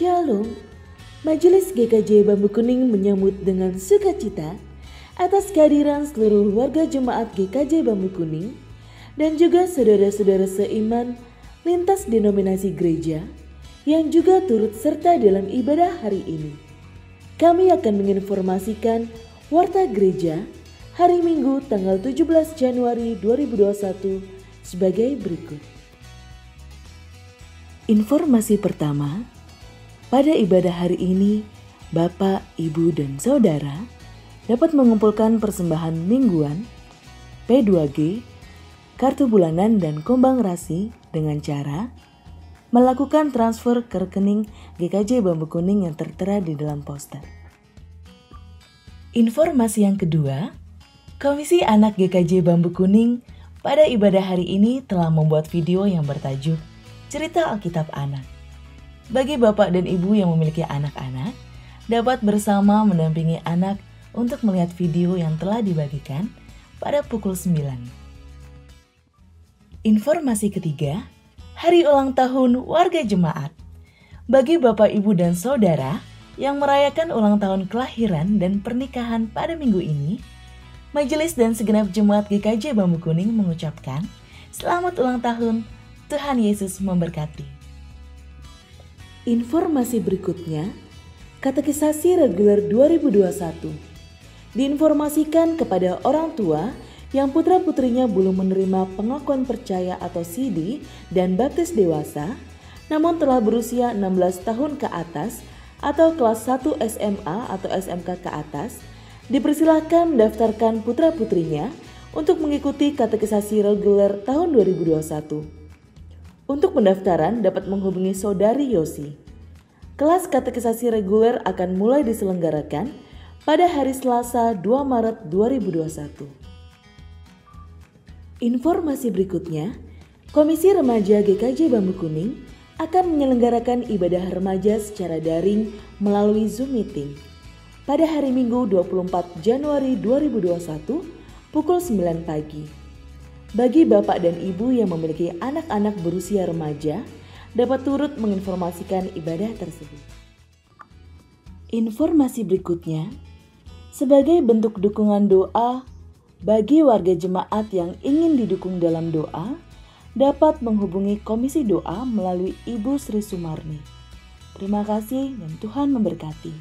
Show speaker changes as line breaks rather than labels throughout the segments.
Shalom, Majelis GKJ Bambu Kuning menyambut dengan sukacita atas kehadiran seluruh warga jemaat GKJ Bambu Kuning dan juga saudara-saudara seiman lintas denominasi gereja yang juga turut serta dalam ibadah hari ini. Kami akan menginformasikan warta gereja hari Minggu tanggal 17 Januari 2021 sebagai berikut. Informasi pertama, pada ibadah hari ini, Bapak, Ibu, dan Saudara dapat mengumpulkan persembahan mingguan, P2G, kartu bulanan, dan kombang rasi dengan cara melakukan transfer ke rekening GKJ Bambu Kuning yang tertera di dalam poster. Informasi yang kedua, Komisi Anak GKJ Bambu Kuning pada ibadah hari ini telah membuat video yang bertajuk Cerita Alkitab Anak. Bagi Bapak dan Ibu yang memiliki anak-anak, dapat bersama mendampingi anak untuk melihat video yang telah dibagikan pada pukul 9. Informasi ketiga, hari ulang tahun warga jemaat. Bagi Bapak, Ibu, dan Saudara yang merayakan ulang tahun kelahiran dan pernikahan pada minggu ini, Majelis dan segenap jemaat GKJ Bambu Kuning mengucapkan selamat ulang tahun, Tuhan Yesus memberkati. Informasi berikutnya, Katekisasi Reguler 2021 diinformasikan kepada orang tua yang putra-putrinya belum menerima pengakuan percaya atau CD dan baptis dewasa, namun telah berusia 16 tahun ke atas atau kelas 1 SMA atau SMK ke atas, dipersilahkan mendaftarkan putra-putrinya untuk mengikuti Katekisasi Reguler tahun 2021. Untuk pendaftaran dapat menghubungi Saudari Yosi. Kelas katekisasi reguler akan mulai diselenggarakan pada hari Selasa 2 Maret 2021. Informasi berikutnya, Komisi Remaja GKJ Bambu Kuning akan menyelenggarakan ibadah remaja secara daring melalui Zoom Meeting pada hari Minggu 24 Januari 2021 pukul 9 pagi. Bagi Bapak dan Ibu yang memiliki anak-anak berusia remaja, dapat turut menginformasikan ibadah tersebut. Informasi berikutnya, sebagai bentuk dukungan doa bagi warga jemaat yang ingin didukung dalam doa, dapat menghubungi Komisi Doa melalui Ibu Sri Sumarni. Terima kasih dan Tuhan memberkati.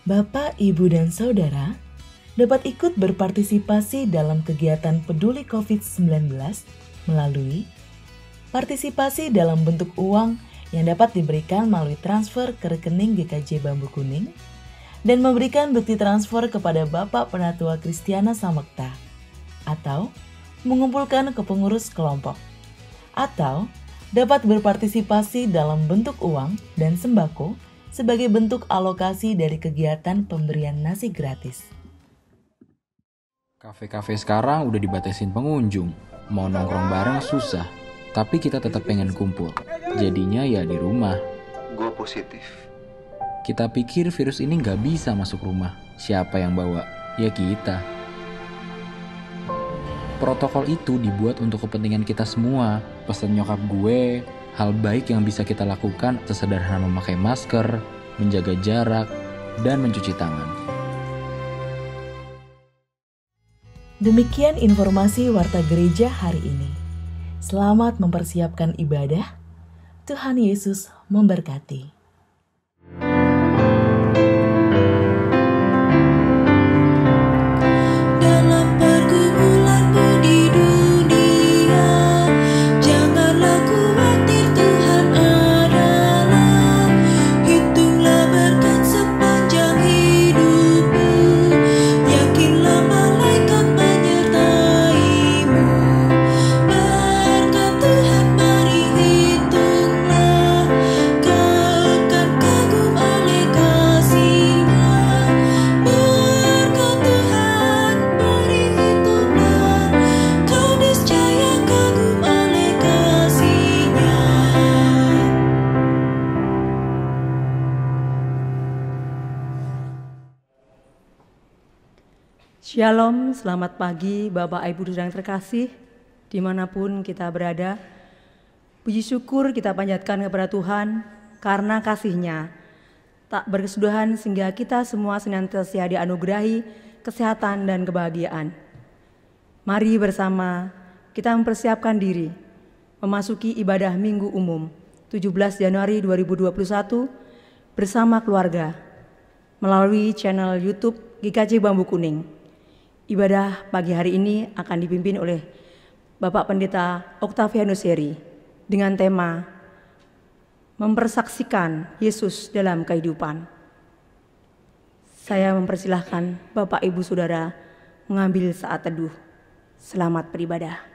Bapak, Ibu, dan Saudara dapat ikut berpartisipasi dalam kegiatan peduli COVID-19 melalui partisipasi dalam bentuk uang yang dapat diberikan melalui transfer ke rekening GKJ Bambu Kuning dan memberikan bukti transfer kepada Bapak Penatua Kristiana Samekta atau mengumpulkan ke pengurus kelompok, atau dapat berpartisipasi dalam bentuk uang dan sembako sebagai bentuk alokasi dari kegiatan pemberian nasi gratis.
Kafe-kafe sekarang udah dibatasin pengunjung, mau nongkrong bareng susah, tapi kita tetap pengen kumpul, jadinya ya di rumah.
Gue positif.
Kita pikir virus ini gak bisa masuk rumah, siapa yang bawa? Ya kita. Protokol itu dibuat untuk kepentingan kita semua. Pesan nyokap gue, hal baik yang bisa kita lakukan sesederhana memakai masker, menjaga jarak, dan mencuci tangan.
Demikian informasi warta gereja hari ini. Selamat mempersiapkan ibadah. Tuhan Yesus memberkati.
Shalom, selamat pagi Bapak Ibu yang terkasih dimanapun kita berada. Puji syukur kita panjatkan kepada Tuhan karena kasih-Nya tak berkesudahan sehingga kita semua senantiasa dianugerahi kesehatan dan kebahagiaan. Mari bersama kita mempersiapkan diri memasuki ibadah Minggu Umum 17 Januari 2021 bersama keluarga melalui channel YouTube GKJ Bambu Kuning. Ibadah pagi hari ini akan dipimpin oleh Bapak Pendeta Octavianus Heri dengan tema mempersaksikan Yesus dalam kehidupan. Saya mempersilahkan Bapak Ibu Saudara mengambil saat teduh. Selamat beribadah.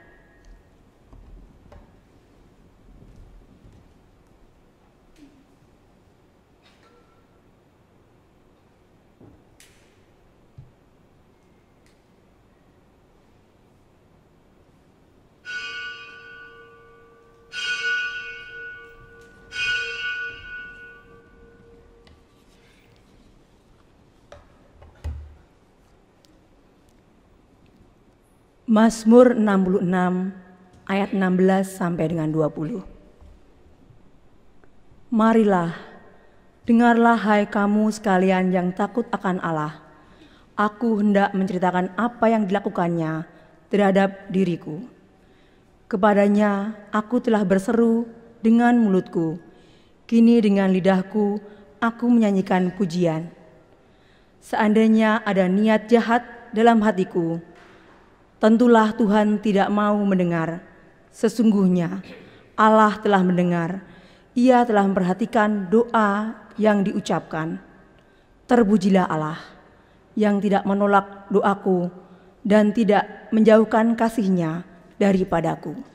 Mazmur 66 ayat 16 sampai dengan 20. Marilah, dengarlah hai kamu sekalian yang takut akan Allah. Aku hendak menceritakan apa yang dilakukannya terhadap diriku. Kepadanya aku telah berseru dengan mulutku. Kini dengan lidahku aku menyanyikan pujian. Seandainya ada niat jahat dalam hatiku, tentulah Tuhan tidak mau mendengar. Sesungguhnya Allah telah mendengar. Ia telah memperhatikan doa yang diucapkan. Terpujilah Allah yang tidak menolak doaku dan tidak menjauhkan kasih-Nya daripadaku.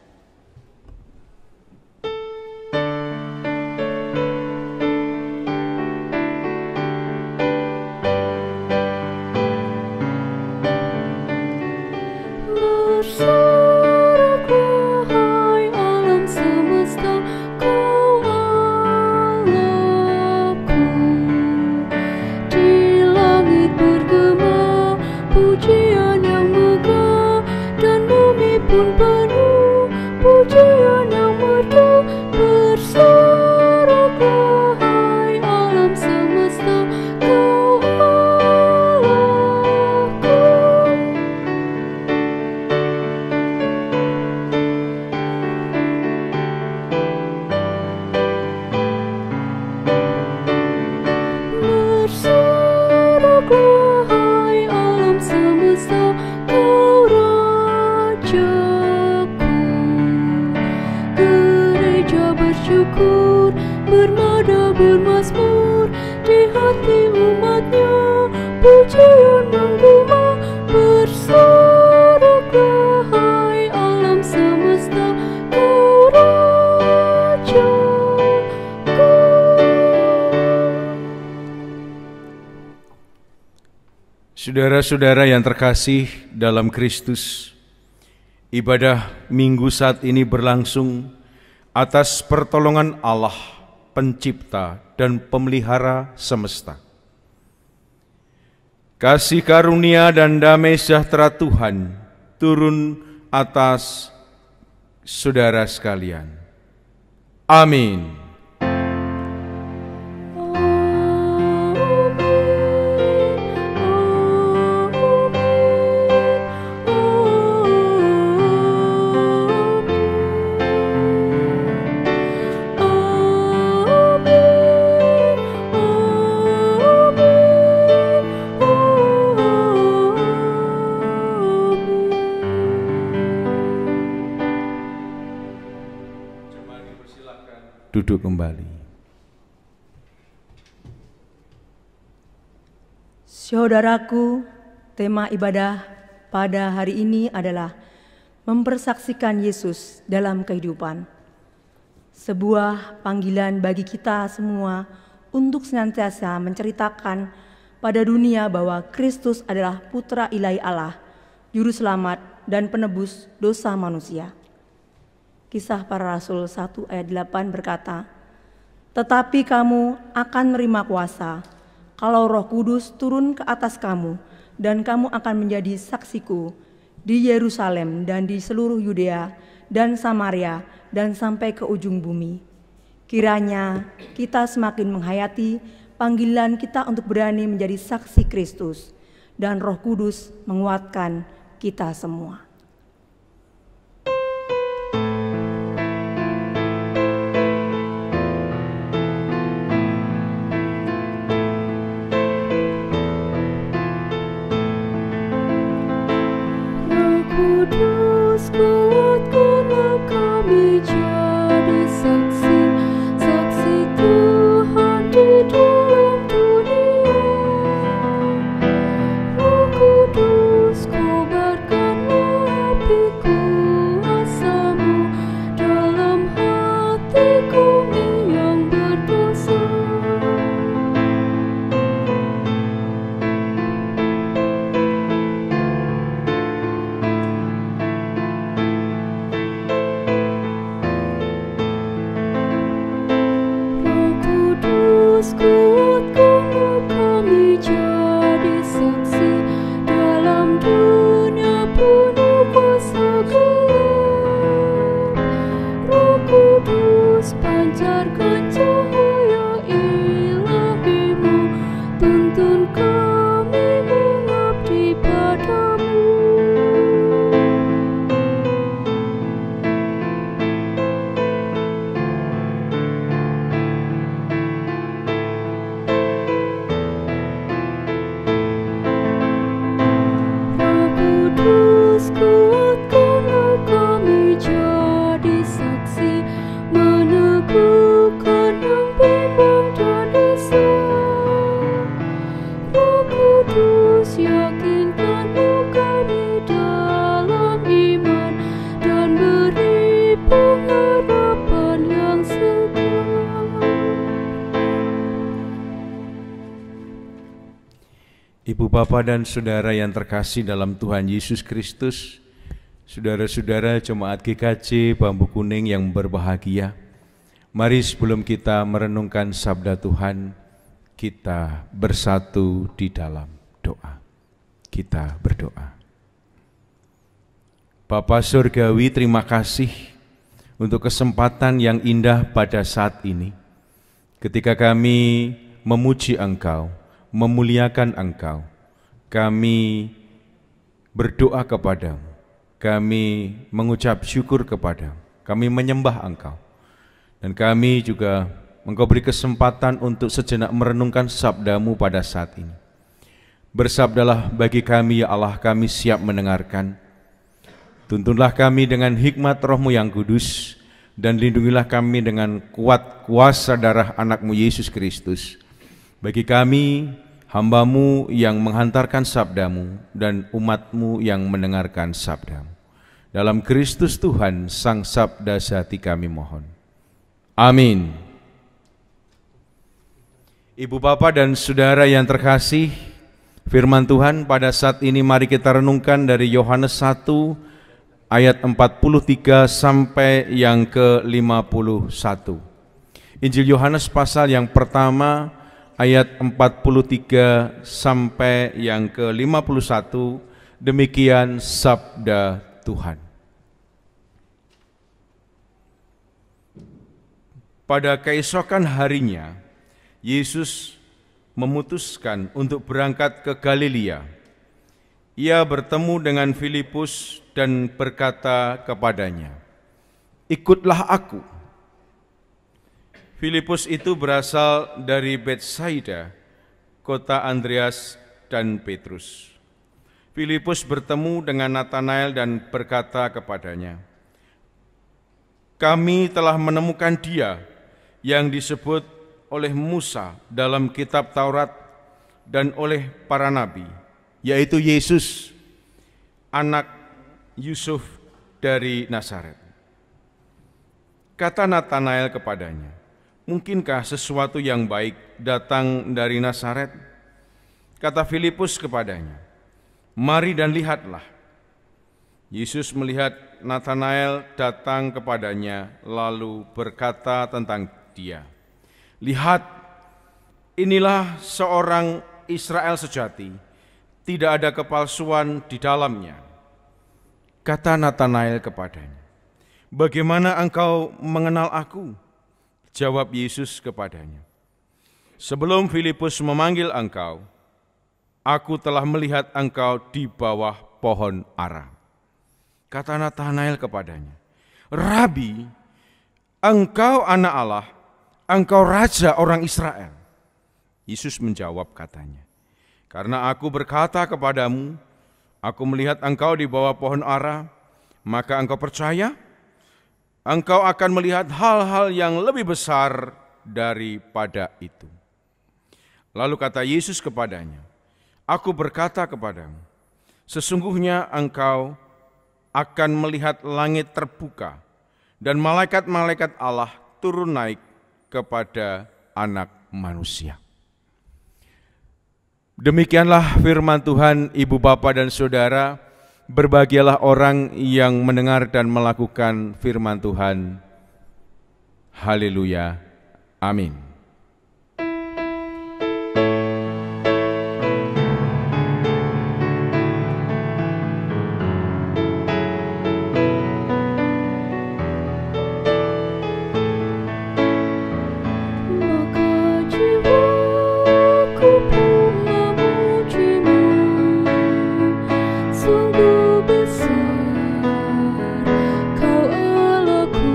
Saudara-saudara yang terkasih dalam Kristus, ibadah Minggu saat ini berlangsung atas pertolongan Allah, Pencipta dan Pemelihara semesta. Kasih karunia dan damai sejahtera Tuhan turun atas saudara sekalian. Amin. Duduk kembali.
Saudaraku, tema ibadah pada hari ini adalah mempersaksikan Yesus dalam kehidupan. Sebuah panggilan bagi kita semua untuk senantiasa menceritakan pada dunia bahwa Kristus adalah Putra Ilahi Allah, Juru Selamat dan Penebus dosa manusia. Kisah Para Rasul 1 ayat 8 berkata, "Tetapi kamu akan menerima kuasa kalau Roh Kudus turun ke atas kamu, dan kamu akan menjadi saksiku di Yerusalem dan di seluruh Yudea dan Samaria dan sampai ke ujung bumi." Kiranya kita semakin menghayati panggilan kita untuk berani menjadi saksi Kristus, dan Roh Kudus menguatkan kita semua.
Roh Kudus, kuatkanlah kami jadi saksi, saksi Tuhan di dalam dunia. Roh Kudus, kobarkanlah api kuasa-Mu dalam hati kami yang berdosa. Roh Kudus, kuatkanlah kami jadi saksi dalam dunia penuh kuasa gelap. Roh Kudus, pancarkan cahaya ilahi-Mu, tuntun kami mengabdi padamu. Roh Kudus, kuatkanlah kami jadi saksi, meneguhkan yang bimbang dan risau. Roh Kudus, yakinkanlah kami dalam iman, dan beri pengharapan yang segar.
Ibu Bapa dan Saudara yang terkasih dalam Tuhan Yesus Kristus, saudara-saudara jemaat GKJ Bambu Kuning yang berbahagia, mari sebelum kita merenungkan sabda Tuhan, kita bersatu di dalam doa. Kita berdoa. Bapa Surgawi, terima kasih untuk kesempatan yang indah pada saat ini, ketika kami memuji Engkau, memuliakan Engkau, kami berdoa kepadamu, kami mengucap syukur kepadamu, kami menyembah Engkau, dan kami juga Engkau beri kesempatan untuk sejenak merenungkan sabda-Mu pada saat ini. Bersabdalah bagi kami, ya Allah, kami siap mendengarkan. Tuntunlah kami dengan hikmat Roh-Mu yang kudus, dan lindungilah kami dengan kuat kuasa darah anak-Mu Yesus Kristus. Bagi kami, hamba-Mu yang menghantarkan sabda-Mu, dan umat-Mu yang mendengarkan sabda-Mu. Dalam Kristus Tuhan, Sang Sabda Sejati kami mohon. Amin. Ibu Bapa dan Saudara yang terkasih, firman Tuhan pada saat ini mari kita renungkan dari Yohanes 1 ayat 43 sampai yang ke-51. Injil Yohanes pasal yang pertama ayat 43 sampai yang ke-51, demikian sabda Tuhan. Pada keesokan harinya, Yesus memutuskan untuk berangkat ke Galilea. Ia bertemu dengan Filipus dan berkata kepadanya, "Ikutlah aku." Filipus itu berasal dari Betsaida, kota Andreas dan Petrus. Filipus bertemu dengan Natanael dan berkata kepadanya, "Kami telah menemukan Dia yang disebut oleh Musa dalam kitab Taurat dan oleh para nabi, yaitu Yesus, anak Yusuf dari Nazaret." Kata Natanael kepadanya, "Mungkinkah sesuatu yang baik datang dari Nazaret?" Kata Filipus kepadanya, "Mari dan lihatlah." Yesus melihat Natanael datang kepadanya, lalu berkata tentang dia, "Lihat, inilah seorang Israel sejati, tidak ada kepalsuan di dalamnya." Kata Natanael kepadanya, "Bagaimana engkau mengenal aku?" Jawab Yesus kepadanya, "Sebelum Filipus memanggil engkau, aku telah melihat engkau di bawah pohon ara." Kata Natanael kepadanya, "Rabi, engkau anak Allah, engkau raja orang Israel." Yesus menjawab katanya, "Karena aku berkata kepadamu, aku melihat engkau di bawah pohon ara, maka engkau percaya? Engkau akan melihat hal-hal yang lebih besar daripada itu." Lalu kata Yesus kepadanya, "Aku berkata kepadamu, sesungguhnya engkau akan melihat langit terbuka dan malaikat-malaikat Allah turun naik kepada Anak Manusia." Demikianlah firman Tuhan. Ibu, bapa, dan saudara, berbahagialah orang yang mendengar dan melakukan firman Tuhan. Haleluya. Amin.
Maka jiwaku pun memujimu, sungguh besar Kau Allahku.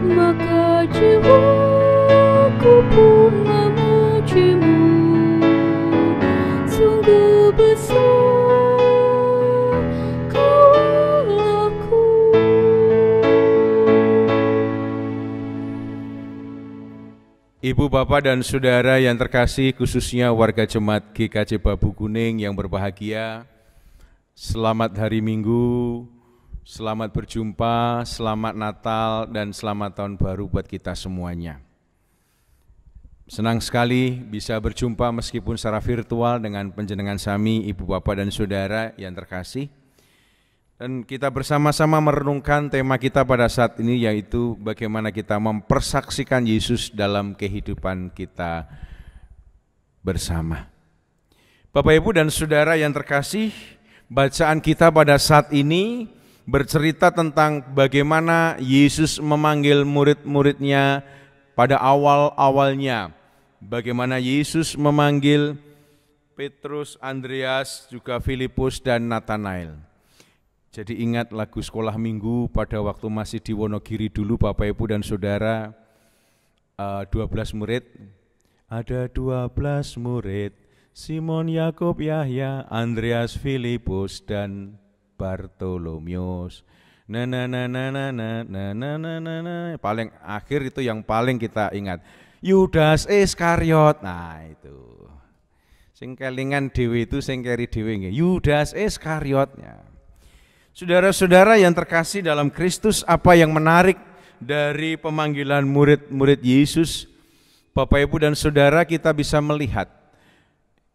Maka jiwaku pun memujimu, sungguh besar Kau Allahku.
Ibu, bapak, dan saudara yang terkasih, khususnya warga jemaat GKJ Babu Kuning yang berbahagia, selamat hari Minggu, selamat berjumpa, selamat Natal, dan selamat Tahun Baru buat kita semuanya. Senang sekali bisa berjumpa meskipun secara virtual dengan panjenengan sami, ibu, bapak, dan saudara yang terkasih. Dan kita bersama-sama merenungkan tema kita pada saat ini, yaitu bagaimana kita mempersaksikan Yesus dalam kehidupan kita bersama. Bapak, Ibu, dan saudara yang terkasih, bacaan kita pada saat ini bercerita tentang bagaimana Yesus memanggil murid-muridnya pada awal-awalnya. Bagaimana Yesus memanggil Petrus, Andreas, juga Filipus, dan Natanael. Jadi ingat lagu sekolah minggu pada waktu masih di Wonogiri dulu, Bapak, Ibu, dan saudara, 12 murid. Ada 12 murid, Simon, Yakub, Yahya, Andreas, Filipus, dan Bartolomeus. Paling akhir itu yang paling kita ingat, Yudas Iskariot. Nah itu, sing kelingan dewe itu sing keri dewe nggih, Yudas Iskariotnya. Saudara-saudara yang terkasih dalam Kristus, apa yang menarik dari pemanggilan murid-murid Yesus, Bapak, Ibu, dan saudara, kita bisa melihat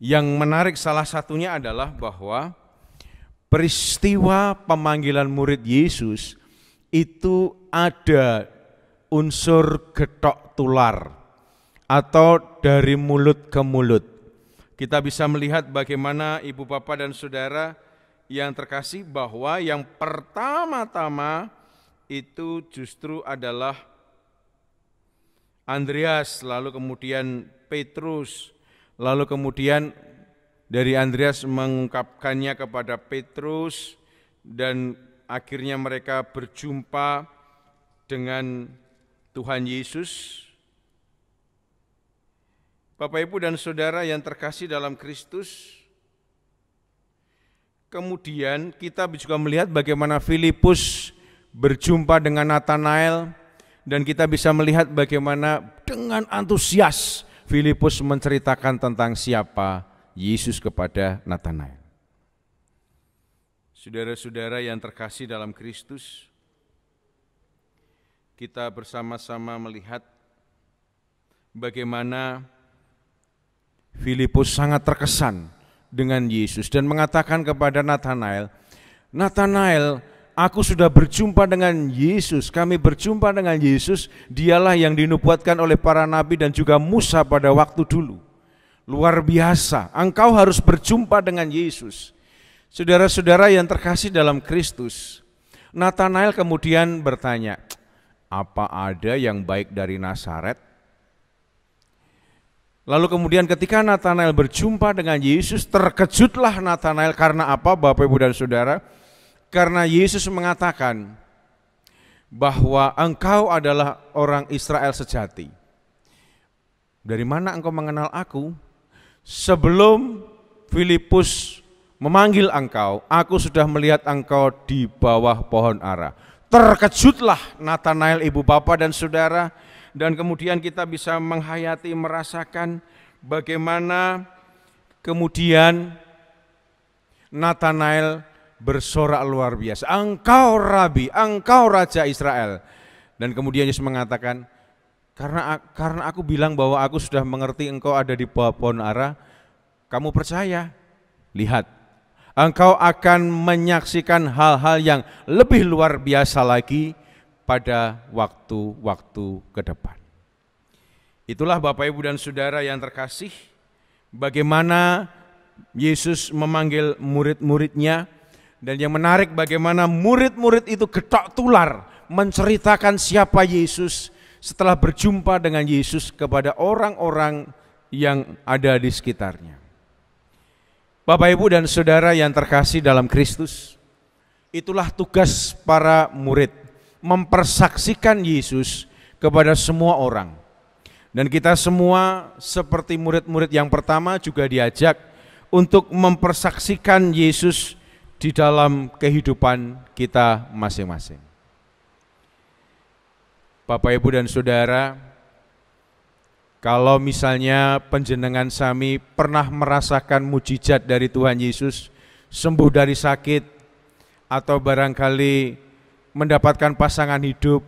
yang menarik salah satunya adalah bahwa peristiwa pemanggilan murid Yesus itu ada unsur getok tular atau dari mulut ke mulut. Kita bisa melihat bagaimana ibu, bapak, dan saudara yang terkasih, bahwa yang pertama-tama itu justru adalah Andreas, lalu kemudian Petrus, lalu kemudian dari Andreas mengungkapkannya kepada Petrus, dan akhirnya mereka berjumpa dengan Tuhan Yesus. Bapak, Ibu, dan saudara yang terkasih dalam Kristus, kemudian kita juga melihat bagaimana Filipus berjumpa dengan Natanael, dan kita bisa melihat bagaimana dengan antusias Filipus menceritakan tentang siapa Yesus kepada Natanael. Saudara-saudara yang terkasih dalam Kristus, kita bersama-sama melihat bagaimana Filipus sangat terkesan dengan Yesus dan mengatakan kepada Natanael, "Natanael, aku sudah berjumpa dengan Yesus, kami berjumpa dengan Yesus, dialah yang dinubuatkan oleh para nabi dan juga Musa pada waktu dulu. Luar biasa, engkau harus berjumpa dengan Yesus." Saudara-saudara yang terkasih dalam Kristus, Natanael kemudian bertanya, Apa ada yang baik dari Nazaret? Lalu kemudian ketika Natanael berjumpa dengan Yesus, terkejutlah Natanael karena apa, Bapak Ibu dan Saudara? Karena Yesus mengatakan bahwa engkau adalah orang Israel sejati. Dari mana engkau mengenal aku? Sebelum Filipus memanggil engkau, aku sudah melihat engkau di bawah pohon ara. Terkejutlah Natanael, ibu bapak dan saudara, dan kemudian kita bisa menghayati, merasakan bagaimana kemudian Natanael bersorak luar biasa. Engkau Rabi, engkau Raja Israel. Dan kemudian Yesus mengatakan, karena aku bilang bahwa aku sudah mengerti engkau ada di bawah pohon ara, kamu percaya? Lihat, engkau akan menyaksikan hal-hal yang lebih luar biasa lagi pada waktu-waktu ke depan. Itulah Bapak Ibu dan Saudara yang terkasih, bagaimana Yesus memanggil murid-muridnya, dan yang menarik bagaimana murid-murid itu getok tular menceritakan siapa Yesus setelah berjumpa dengan Yesus kepada orang-orang yang ada di sekitarnya. Bapak Ibu dan Saudara yang terkasih dalam Kristus, itulah tugas para murid, mempersaksikan Yesus kepada semua orang. Dan kita semua seperti murid-murid yang pertama juga diajak untuk mempersaksikan Yesus di dalam kehidupan kita masing-masing. Bapak Ibu dan Saudara, kalau misalnya panjenengan sami pernah merasakan mujizat dari Tuhan Yesus, sembuh dari sakit, atau barangkali mendapatkan pasangan hidup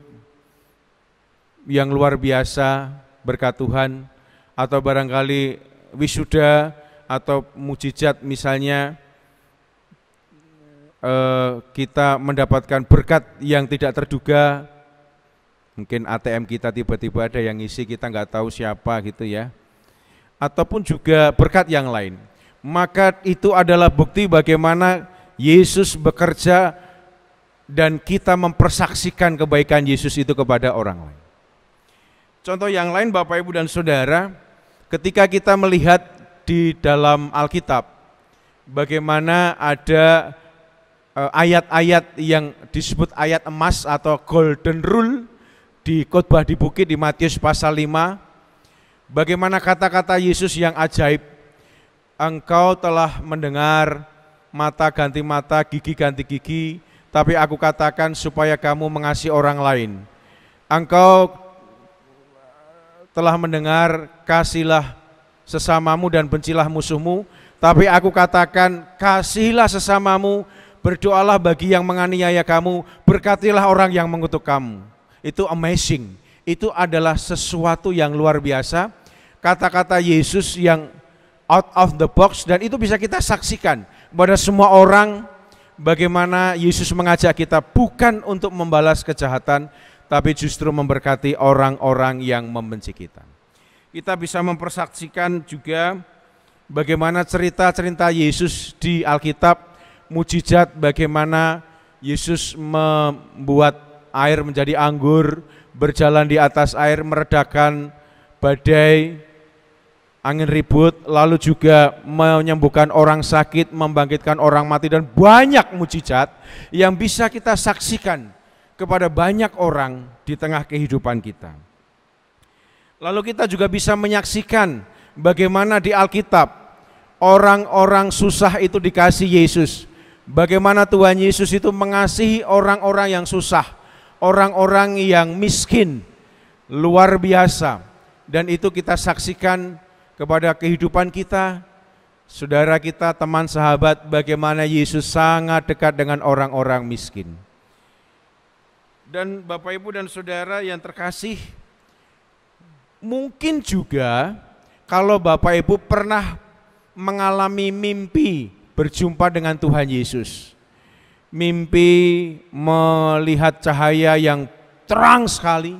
yang luar biasa berkat Tuhan, atau barangkali wisuda atau mujizat misalnya kita mendapatkan berkat yang tidak terduga. Mungkin ATM kita tiba-tiba ada yang ngisi, kita nggak tahu siapa gitu ya. Ataupun juga berkat yang lain. Maka itu adalah bukti bagaimana Yesus bekerja dan kita mempersaksikan kebaikan Yesus itu kepada orang lain. Contoh yang lain Bapak Ibu dan Saudara, ketika kita melihat di dalam Alkitab, bagaimana ada ayat-ayat yang disebut ayat emas atau golden rule, di khotbah di bukit di Matius pasal 5, bagaimana kata-kata Yesus yang ajaib, engkau telah mendengar mata ganti mata, gigi ganti gigi, tapi aku katakan supaya kamu mengasihi orang lain. Engkau telah mendengar kasihilah sesamamu dan bencilah musuhmu, tapi aku katakan kasihilah sesamamu, berdoalah bagi yang menganiaya kamu, berkatilah orang yang mengutuk kamu. Itu amazing, itu adalah sesuatu yang luar biasa, kata-kata Yesus yang out of the box, dan itu bisa kita saksikan pada semua orang, bagaimana Yesus mengajak kita bukan untuk membalas kejahatan, tapi justru memberkati orang-orang yang membenci kita. Kita bisa mempersaksikan juga bagaimana cerita-cerita Yesus di Alkitab, mujizat bagaimana Yesus membuat air menjadi anggur, berjalan di atas air, meredakan badai, angin ribut, lalu juga menyembuhkan orang sakit, membangkitkan orang mati, dan banyak mujizat yang bisa kita saksikan kepada banyak orang di tengah kehidupan kita. Lalu kita juga bisa menyaksikan bagaimana di Alkitab orang-orang susah itu dikasih Yesus, bagaimana Tuhan Yesus itu mengasihi orang-orang yang susah, orang-orang yang miskin, luar biasa. Dan itu kita saksikan kepada kehidupan kita, saudara kita, teman sahabat, bagaimana Yesus sangat dekat dengan orang-orang miskin. Dan Bapak Ibu dan Saudara yang terkasih, mungkin juga kalau Bapak Ibu pernah mengalami mimpi berjumpa dengan Tuhan Yesus, mimpi melihat cahaya yang terang sekali,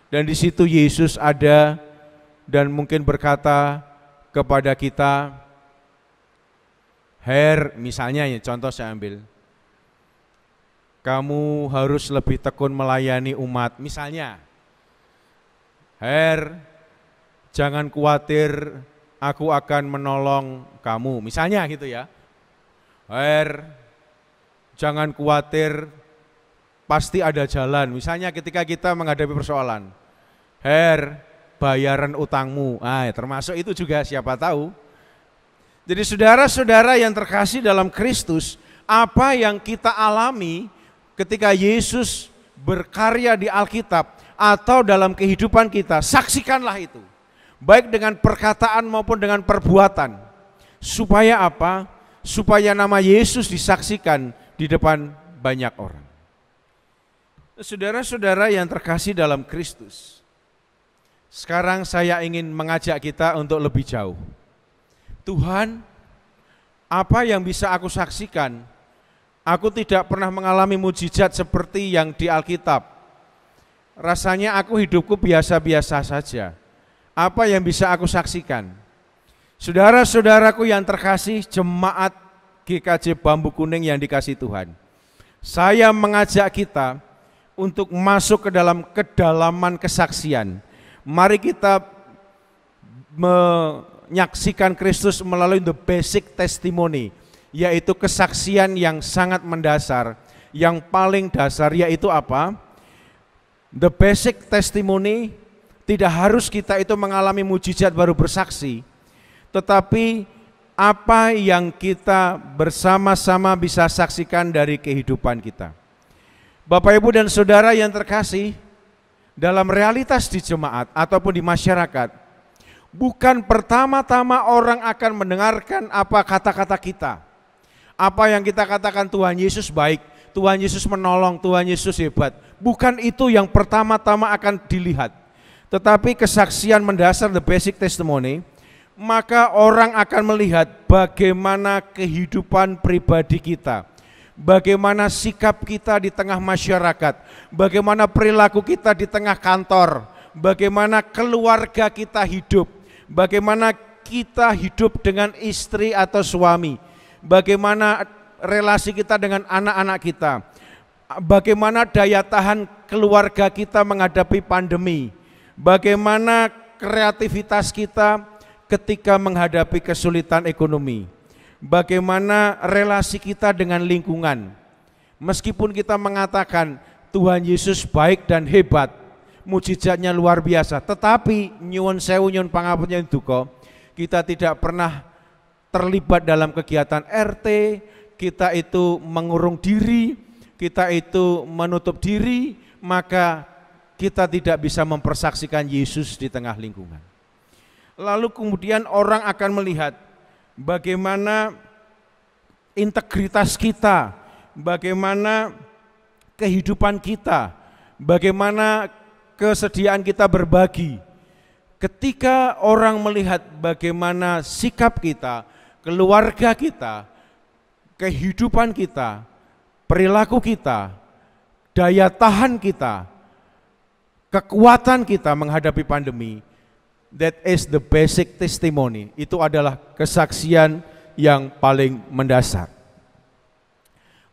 dan di situ Yesus ada dan mungkin berkata kepada kita, Her, misalnya ya, contoh saya ambil, kamu harus lebih tekun melayani umat. Misalnya, Her, jangan khawatir, aku akan menolong kamu. Misalnya gitu ya. Her, jangan khawatir, pasti ada jalan. Misalnya ketika kita menghadapi persoalan. Her, bayaran utangmu. Termasuk itu juga, siapa tahu. Jadi saudara-saudara yang terkasih dalam Kristus, apa yang kita alami ketika Yesus berkarya di Alkitab atau dalam kehidupan kita, saksikanlah itu. Baik dengan perkataan maupun dengan perbuatan. Supaya apa? Supaya nama Yesus disaksikan di depan banyak orang. Saudara-saudara yang terkasih dalam Kristus, sekarang saya ingin mengajak kita untuk lebih jauh. Tuhan, apa yang bisa aku saksikan? Aku tidak pernah mengalami mujizat seperti yang di Alkitab. Rasanya aku hidupku biasa-biasa saja. Apa yang bisa aku saksikan? Saudara-saudaraku yang terkasih, jemaat GKJ Bambu Kuning yang dikasih Tuhan, saya mengajak kita untuk masuk ke dalam kedalaman kesaksian. Mari kita menyaksikan Kristus melalui the basic testimony, yaitu kesaksian yang sangat mendasar, yang paling dasar, yaitu apa? The basic testimony, tidak harus kita itu mengalami mujizat baru bersaksi, tetapi apa yang kita bersama-sama bisa saksikan dari kehidupan kita. Bapak, Ibu, dan Saudara yang terkasih, dalam realitas di jemaat ataupun di masyarakat, bukan pertama-tama orang akan mendengarkan apa kata-kata kita. Apa yang kita katakan, Tuhan Yesus baik, Tuhan Yesus menolong, Tuhan Yesus hebat. Bukan itu yang pertama-tama akan dilihat. Tetapi kesaksian mendasar, the basic testimony, maka orang akan melihat bagaimana kehidupan pribadi kita, bagaimana sikap kita di tengah masyarakat, bagaimana perilaku kita di tengah kantor, bagaimana keluarga kita hidup, bagaimana kita hidup dengan istri atau suami, bagaimana relasi kita dengan anak-anak kita, bagaimana daya tahan keluarga kita menghadapi pandemi, bagaimana kreativitas kita ketika menghadapi kesulitan ekonomi, bagaimana relasi kita dengan lingkungan. Meskipun kita mengatakan Tuhan Yesus baik dan hebat, mujizatnya luar biasa, tetapi nyuwun sewu nyuwun pangapunten duka, kita tidak pernah terlibat dalam kegiatan RT, kita itu mengurung diri, kita itu menutup diri, maka kita tidak bisa mempersaksikan Yesus di tengah lingkungan. Lalu kemudian orang akan melihat bagaimana integritas kita, bagaimana kehidupan kita, bagaimana kesediaan kita berbagi. Ketika orang melihat bagaimana sikap kita, keluarga kita, kehidupan kita, perilaku kita, daya tahan kita, kekuatan kita menghadapi pandemi, that is the basic testimony. Itu adalah kesaksian yang paling mendasar.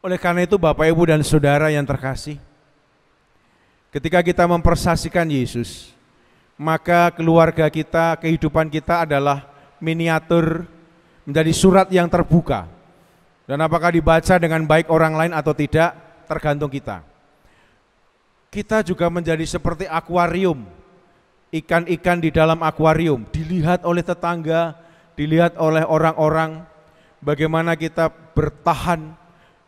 Oleh karena itu Bapak, Ibu, dan Saudara yang terkasih, ketika kita mempersaksikan Yesus, maka keluarga kita, kehidupan kita adalah miniatur, menjadi surat yang terbuka. Dan apakah dibaca dengan baik orang lain atau tidak, tergantung kita. Kita juga menjadi seperti akuarium, ikan-ikan di dalam akuarium, dilihat oleh tetangga, dilihat oleh orang-orang, bagaimana kita bertahan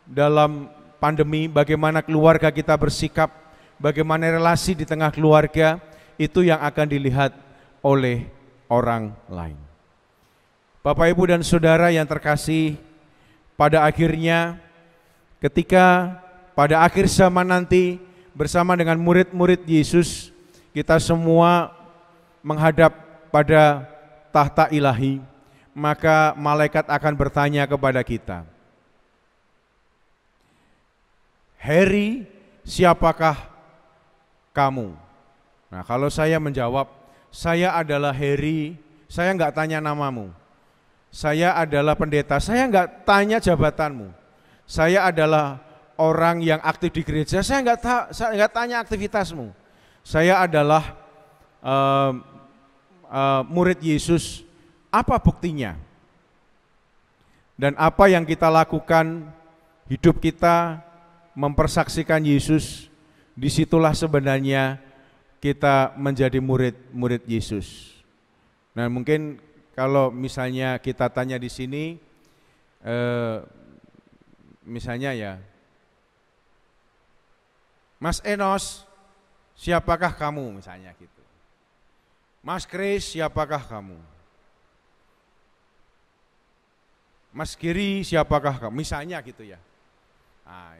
dalam pandemi, bagaimana keluarga kita bersikap, bagaimana relasi di tengah keluarga, itu yang akan dilihat oleh orang lain. Bapak, Ibu, dan Saudara yang terkasih, pada akhirnya ketika pada akhir zaman nanti bersama dengan murid-murid Yesus, kita semua menghadap pada tahta ilahi, maka malaikat akan bertanya kepada kita, Heri, siapakah kamu? Nah, kalau saya menjawab, saya adalah Heri, saya enggak tanya namamu. Saya adalah pendeta, saya enggak tanya jabatanmu. Saya adalah orang yang aktif di gereja, saya nggak tanya aktivitasmu. Saya adalah murid Yesus. Apa buktinya? Dan apa yang kita lakukan, hidup kita mempersaksikan Yesus, disitulah sebenarnya kita menjadi murid Yesus. Nah, mungkin kalau misalnya kita tanya di sini, misalnya ya, Mas Enos, siapakah kamu misalnya gitu. Mas Kris, siapakah kamu? Mas Giri, siapakah kamu? Misalnya gitu ya. Nah,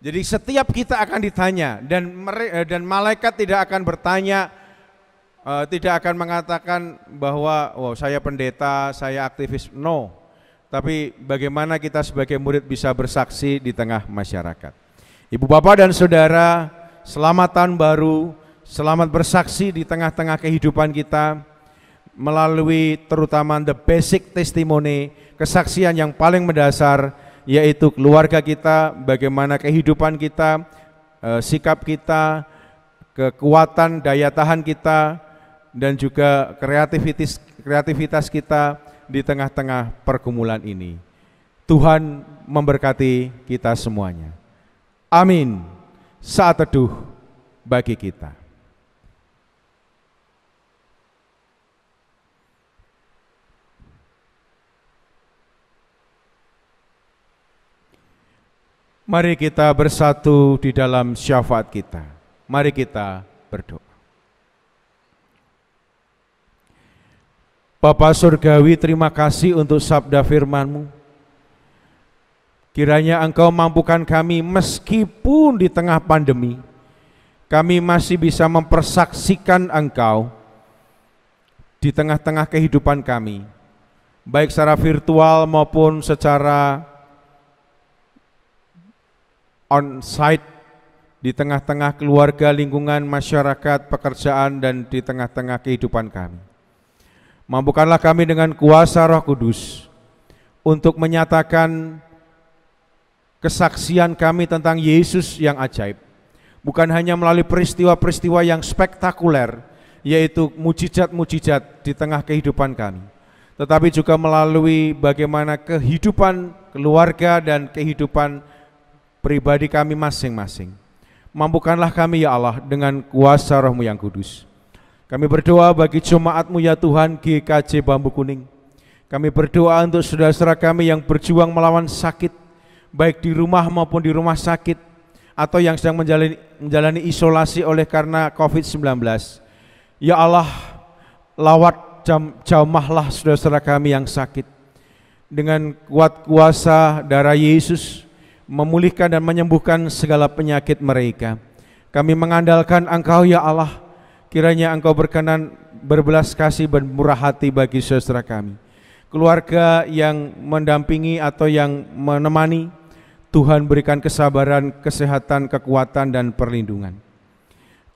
jadi setiap kita akan ditanya dan malaikat tidak akan bertanya, tidak akan mengatakan bahwa saya pendeta, saya aktivis. No. Tapi bagaimana kita sebagai murid bisa bersaksi di tengah masyarakat. Ibu bapak dan saudara, selamat tahun baru, selamat bersaksi di tengah-tengah kehidupan kita melalui terutama the basic testimony, kesaksian yang paling mendasar, yaitu keluarga kita, bagaimana kehidupan kita, sikap kita, kekuatan daya tahan kita, dan juga kreativitas kita di tengah-tengah pergumulan ini. Tuhan memberkati kita semuanya. Amin. Saat teduh bagi kita. Mari kita bersatu di dalam syafaat kita. Mari kita berdoa. Bapa Surgawi, terima kasih untuk sabda firman-Mu. Kiranya Engkau mampukan kami meskipun di tengah pandemi, kami masih bisa mempersaksikan Engkau di tengah-tengah kehidupan kami, baik secara virtual maupun secara on-site, di tengah-tengah keluarga, lingkungan, masyarakat, pekerjaan, dan di tengah-tengah kehidupan kami. Mampukanlah kami dengan kuasa Roh Kudus untuk menyatakan kesaksian kami tentang Yesus yang ajaib, bukan hanya melalui peristiwa-peristiwa yang spektakuler, yaitu mujizat-mujizat di tengah kehidupan kami, tetapi juga melalui bagaimana kehidupan keluarga dan kehidupan pribadi kami masing-masing. Mampukanlah kami ya Allah dengan kuasa Roh-Mu yang kudus. Kami berdoa bagi jemaat-Mu ya Tuhan GKJ Bambu Kuning. Kami berdoa untuk saudara-saudara kami yang berjuang melawan sakit, baik di rumah maupun di rumah sakit, atau yang sedang menjalani isolasi oleh karena COVID-19. Ya Allah, lawat jamahlah saudara-saudara kami yang sakit. Dengan kuat kuasa darah Yesus, memulihkan dan menyembuhkan segala penyakit mereka. Kami mengandalkan Engkau ya Allah, kiranya Engkau berkenan berbelas kasih dan murah hati bagi saudara kami. Keluarga yang mendampingi atau yang menemani, Tuhan berikan kesabaran, kesehatan, kekuatan, dan perlindungan.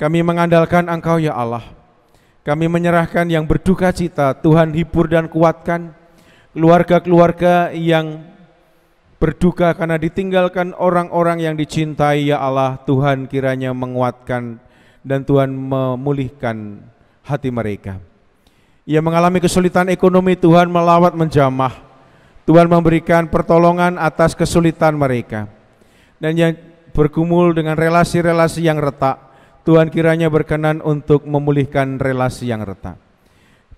Kami mengandalkan Engkau ya Allah. Kami menyerahkan yang berduka cita, Tuhan hibur dan kuatkan. Keluarga-keluarga yang berduka karena ditinggalkan orang-orang yang dicintai ya Allah, Tuhan kiranya menguatkan dan Tuhan memulihkan hati mereka. Ia mengalami kesulitan ekonomi, Tuhan melawat menjamah. Tuhan memberikan pertolongan atas kesulitan mereka. Dan yang bergumul dengan relasi-relasi yang retak, Tuhan kiranya berkenan untuk memulihkan relasi yang retak.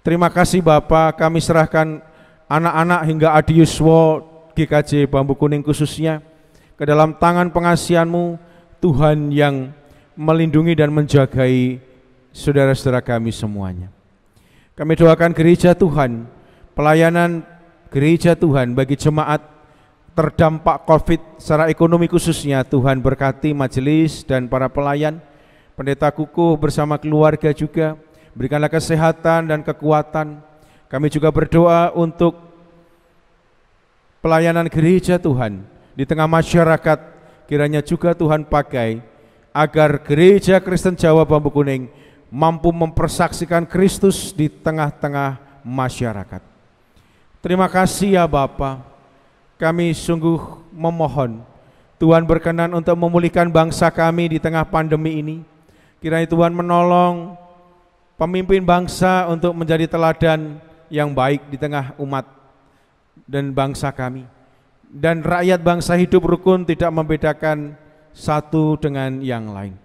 Terima kasih Bapa, kami serahkan anak-anak hingga Adi Yuswo GKJ Bambu Kuning khususnya ke dalam tangan pengasihan-Mu, Tuhan yang melindungi dan menjagai saudara-saudara kami semuanya. Kami doakan gereja Tuhan, pelayanan gereja Tuhan bagi jemaat terdampak COVID secara ekonomi khususnya, Tuhan berkati majelis dan para pelayan, pendeta kukuh bersama keluarga juga, berikanlah kesehatan dan kekuatan. Kami juga berdoa untuk pelayanan gereja Tuhan di tengah masyarakat, kiranya juga Tuhan pakai agar gereja Kristen Jawa Bambu Kuning mampu mempersaksikan Kristus di tengah-tengah masyarakat. Terima kasih ya Bapa, kami sungguh memohon Tuhan berkenan untuk memulihkan bangsa kami di tengah pandemi ini. Kiranya Tuhan menolong pemimpin bangsa untuk menjadi teladan yang baik di tengah umat dan bangsa kami. Dan rakyat bangsa hidup rukun, tidak membedakan satu dengan yang lain,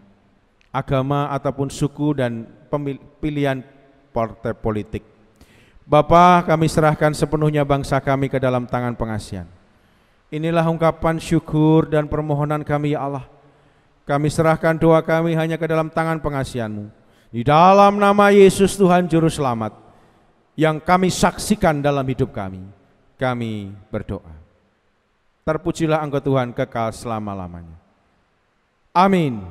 agama ataupun suku dan pilihan partai politik. Bapa, kami serahkan sepenuhnya bangsa kami ke dalam tangan pengasihan. Inilah ungkapan syukur dan permohonan kami ya Allah. Kami serahkan doa kami hanya ke dalam tangan pengasihan-Mu. Di dalam nama Yesus Tuhan Juru Selamat yang kami saksikan dalam hidup kami berdoa. Terpujilah Engkau Tuhan kekal selama-lamanya. Amin.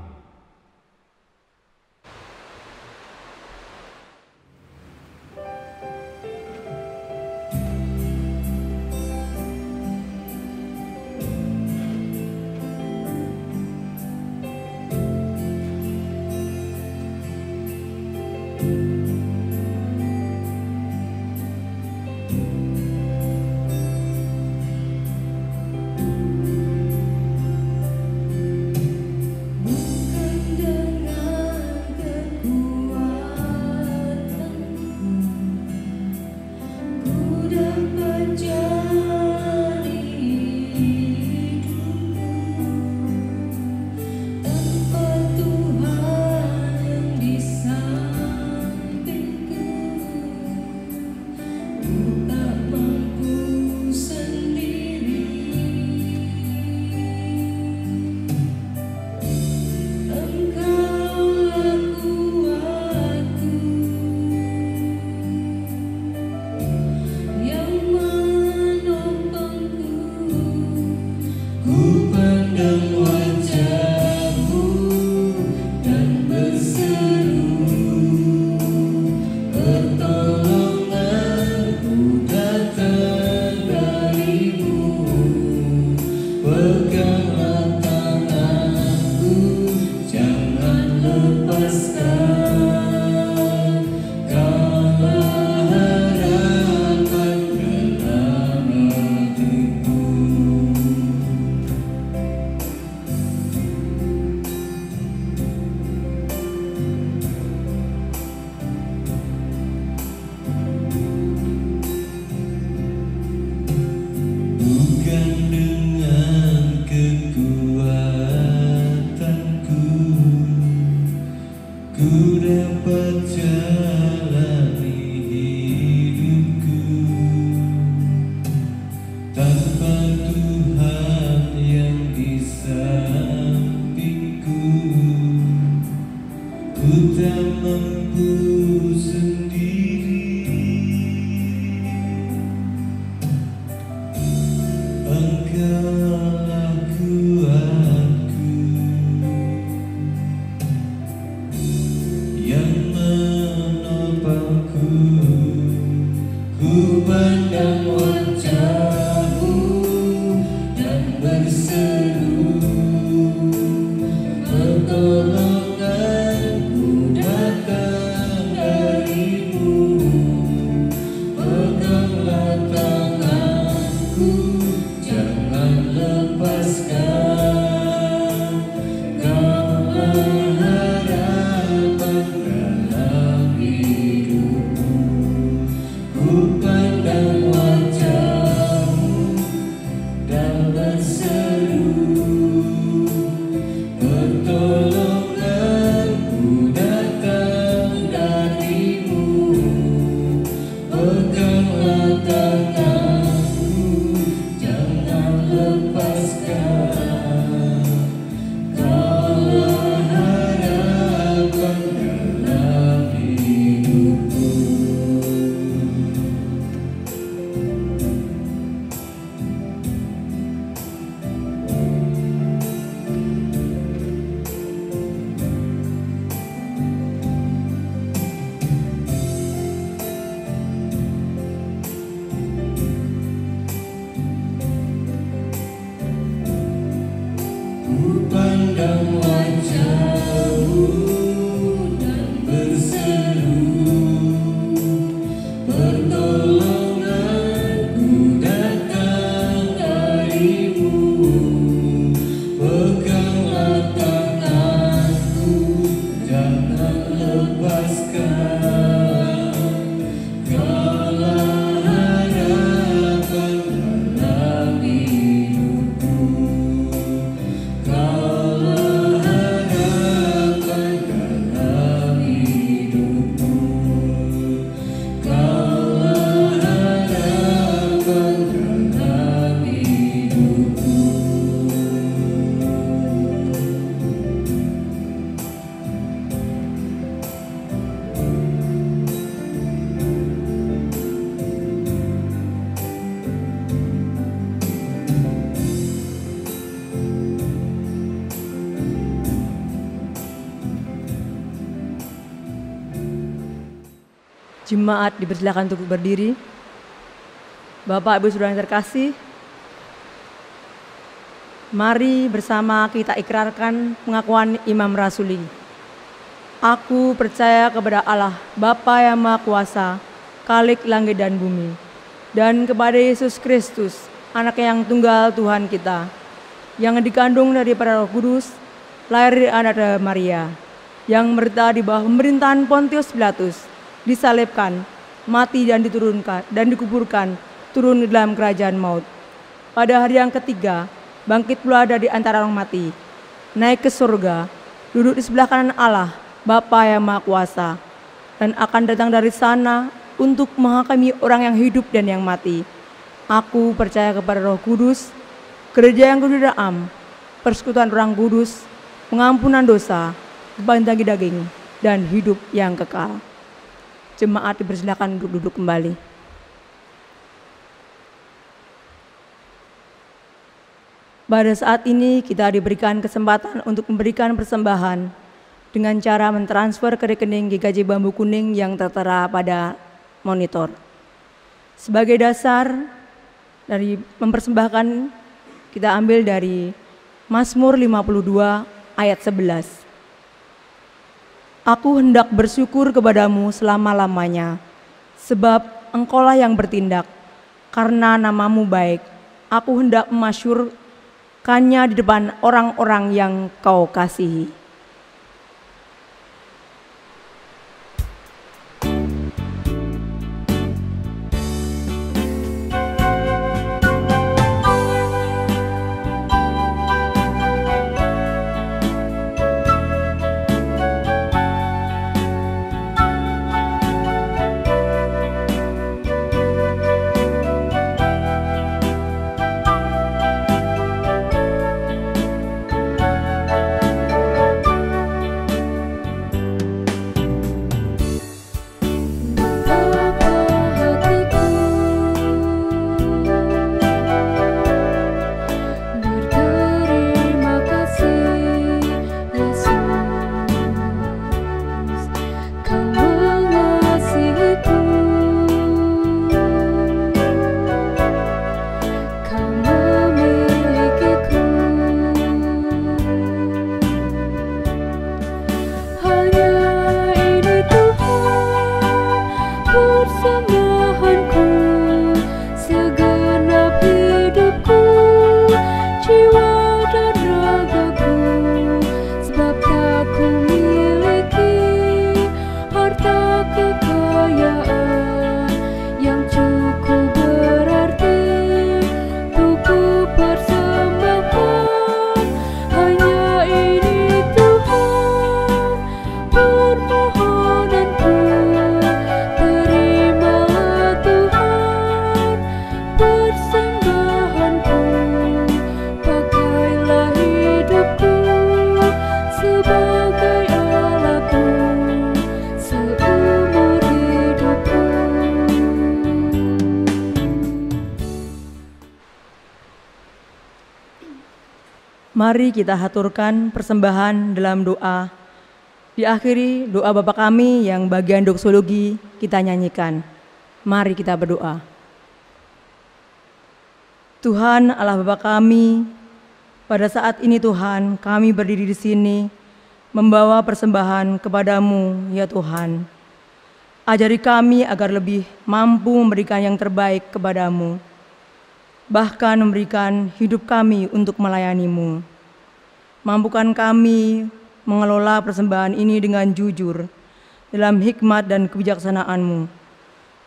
Jemaat dipersilakan untuk berdiri. Bapak Ibu Saudara yang terkasih, mari bersama kita ikrarkan pengakuan Imam Rasuli. Aku percaya kepada Allah, Bapa yang Maha Kuasa, Khalik langit dan bumi, dan kepada Yesus Kristus, Anak yang tunggal Tuhan kita, yang dikandung daripada Roh Kudus, lahir dari anak Maria, yang menderita di bawah pemerintahan Pontius Pilatus, disalibkan, mati dan diturunkan dan dikuburkan, turun di dalam kerajaan maut. Pada hari yang ketiga, bangkit pula dari antara orang mati, naik ke surga, duduk di sebelah kanan Allah, Bapa yang Maha Kuasa, dan akan datang dari sana untuk menghakimi orang yang hidup dan yang mati. Aku percaya kepada Roh Kudus, gereja yang kudus dan am, persekutuan orang kudus, pengampunan dosa, kebangkitan daging, dan hidup yang kekal. Jemaat dipersilakan untuk duduk kembali. Pada saat ini kita diberikan kesempatan untuk memberikan persembahan dengan cara mentransfer ke rekening GKJ Bambu Kuning yang tertera pada monitor. Sebagai dasar dari mempersembahkan, kita ambil dari Mazmur 52 ayat 11. Aku hendak bersyukur kepadamu selama-lamanya, sebab Engkaulah yang bertindak, karena namamu baik. Aku hendak memasyurkannya di depan orang-orang yang Kau kasihi. Mari kita haturkan persembahan dalam doa. Diakhiri doa Bapa kami yang bagian doksologi kita nyanyikan. Mari kita berdoa. Tuhan Allah Bapa kami, pada saat ini Tuhan kami berdiri di sini membawa persembahan kepadamu ya Tuhan. Ajari kami agar lebih mampu memberikan yang terbaik kepadamu, bahkan memberikan hidup kami untuk melayanimu. Mampukan kami mengelola persembahan ini dengan jujur dalam hikmat dan kebijaksanaanmu.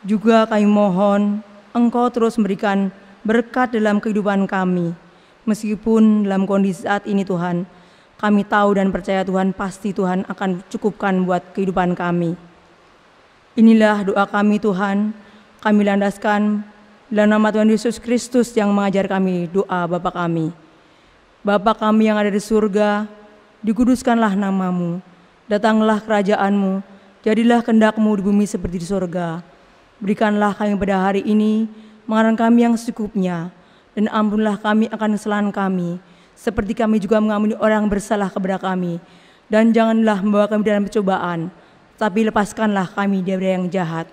Juga kami mohon Engkau terus memberikan berkat dalam kehidupan kami. Meskipun dalam kondisi saat ini Tuhan, kami tahu dan percaya Tuhan pasti Tuhan akan cukupkan buat kehidupan kami. Inilah doa kami Tuhan, kami landaskan dalam nama Tuhan Yesus Kristus yang mengajar kami doa Bapa kami. Bapa kami yang ada di surga, dikuduskanlah namamu, datanglah kerajaanmu, jadilah kehendak-Mu di bumi seperti di surga. Berikanlah kami pada hari ini makanan kami yang secukupnya, dan ampunlah kami akan kesalahan kami, seperti kami juga mengampuni orang yang bersalah kepada kami. Dan janganlah membawa kami dalam percobaan, tapi lepaskanlah kami dari yang jahat.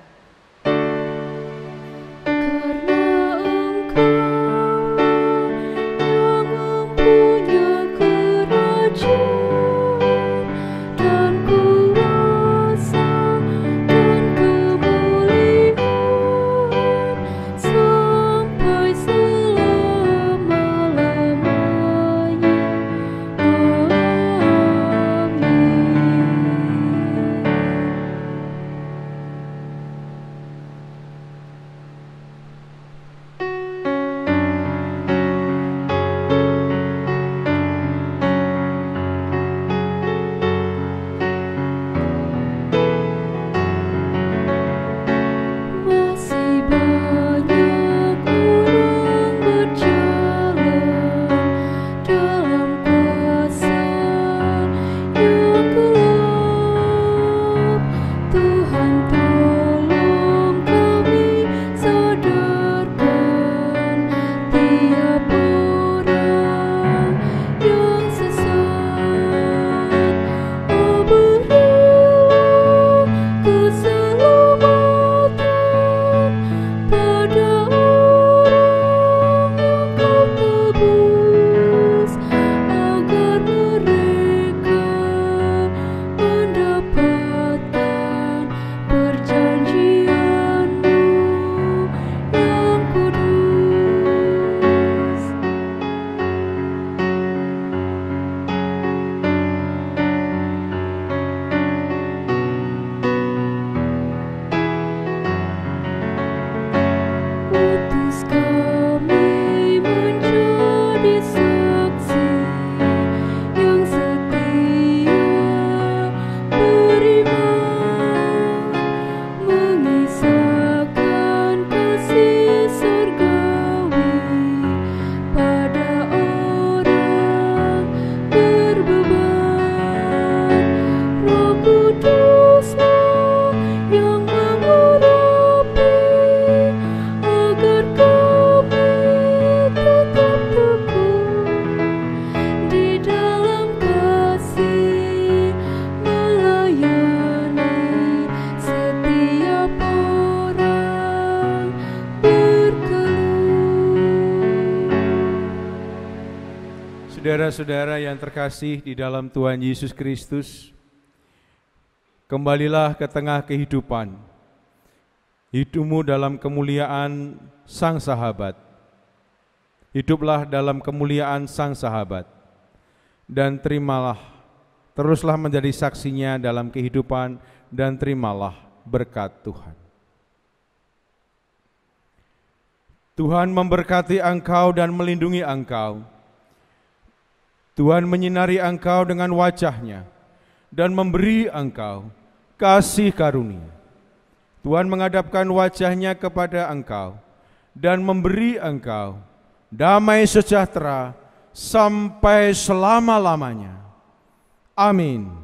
Saudara-saudara yang terkasih di dalam Tuhan Yesus Kristus, kembalilah ke tengah kehidupan. Hidupmu dalam kemuliaan Sang Sahabat. Hiduplah dalam kemuliaan Sang Sahabat. Dan terimalah, teruslah menjadi saksinya dalam kehidupan dan terimalah berkat Tuhan. Tuhan memberkati engkau dan melindungi engkau. Tuhan menyinari engkau dengan wajah-Nya dan memberi engkau kasih karunia. Tuhan menghadapkan wajah-Nya kepada engkau dan memberi engkau damai sejahtera sampai selama-lamanya. Amin.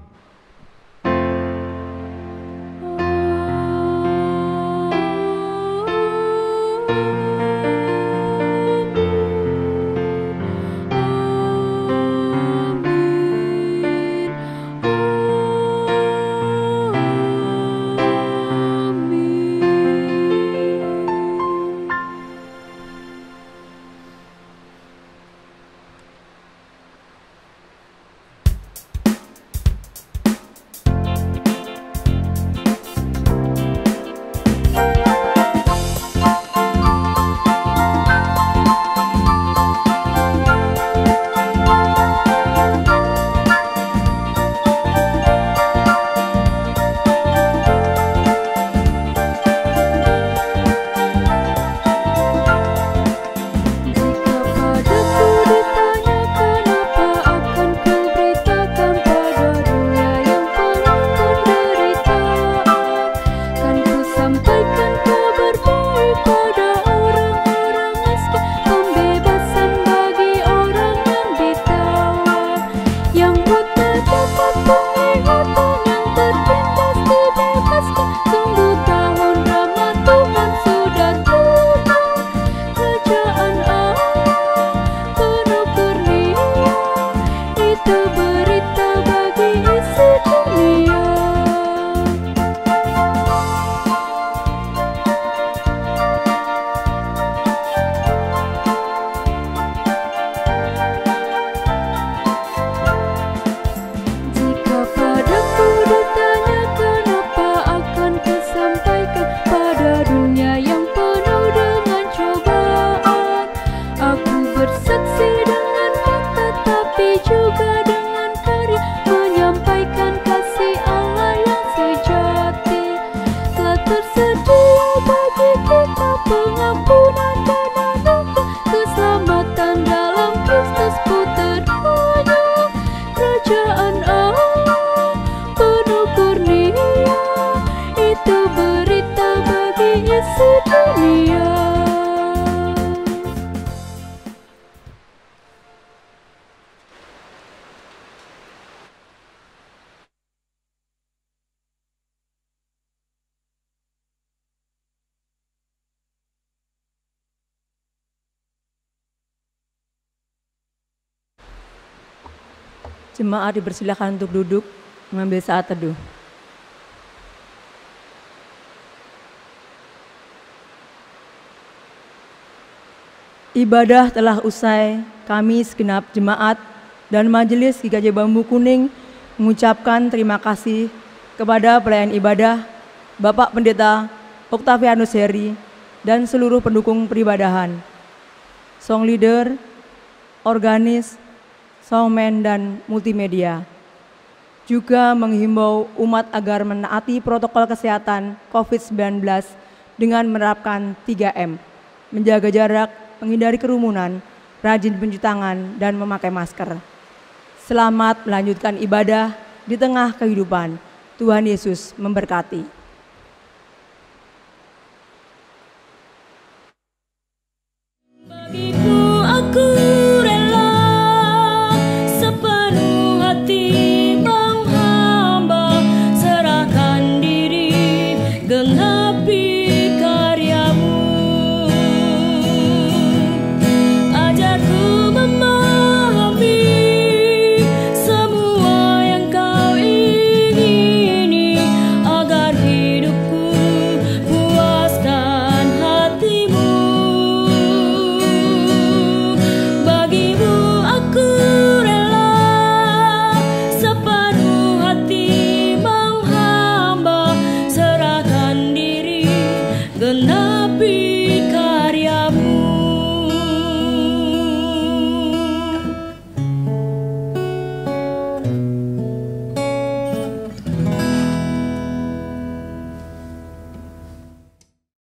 Jemaat dipersilakan untuk duduk mengambil saat teduh. Ibadah telah usai, kami segenap jemaat dan majelis GKJ Bambu Kuning mengucapkan terima kasih kepada pelayan ibadah, Bapak Pendeta Octavianus Heri, dan seluruh pendukung peribadahan, song leader, organis, songman, dan multimedia. Juga menghimbau umat agar menaati protokol kesehatan COVID-19 dengan menerapkan 3M, menjaga jarak, menghindari kerumunan, rajin mencuci tangan, dan memakai masker. Selamat melanjutkan ibadah di tengah kehidupan. Tuhan Yesus memberkati.